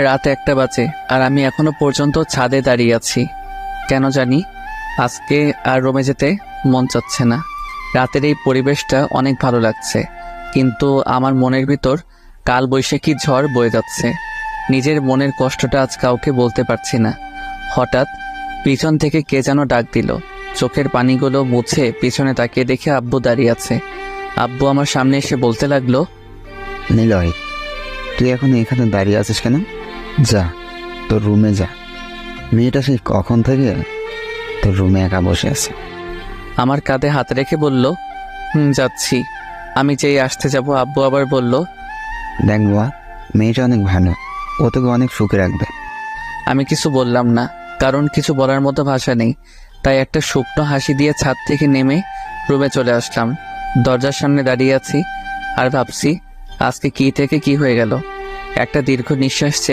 রাত 1টা বাজে আর আমি এখনো পর্যন্ত ছাদে দাঁড়িয়ে আছি। কেন জানি আজকে আর রুমে যেতে মন চাচ্ছে না। রাতের এই পরিবেশটা অনেক ভালো লাগছে, কিন্তু আমার মনের ভিতর কাল বৈশাখী ঝড় বয়ে যাচ্ছে। নিজের মনের কষ্টটা আজ কাউকে বলতে পারছি না। হঠাৎ পিছন থেকে কে যেন ডাক দিল। চোখের পানিগুলো মুছে পিছনে তাকিয়ে দেখে আব্বু দাঁড়িয়ে আছে। আব্বু আমার সামনে এসে বলতে লাগলো, নিলয়, তুই এখন এখানে দাঁড়িয়ে আছিস কেন? যা, তোর রুমে যা। মেয়েটা সেই কখন থেকে তোর রুমে একা বসে আছে। আমার কাঁধে হাত রেখে বলল, যাচ্ছি। আমি যেই আসতে যাব আব্বু আবার বলল, দেখ বাবা, মেয়েটা অনেক ভালো, ও তোকে অনেক সুখে রাখবে। আমি কিছু বললাম না, কারণ কিছু বলার মতো ভাষা নেই। তাই একটা শুকনো হাসি দিয়ে ছাদ থেকে নেমে রুমে চলে আসলাম। দরজার সামনে দাঁড়িয়ে আছি আর ভাবছি আজকে কি থেকে কি হয়ে গেল। একটা দীর্ঘ নিঃশ্বাস ছেড়ে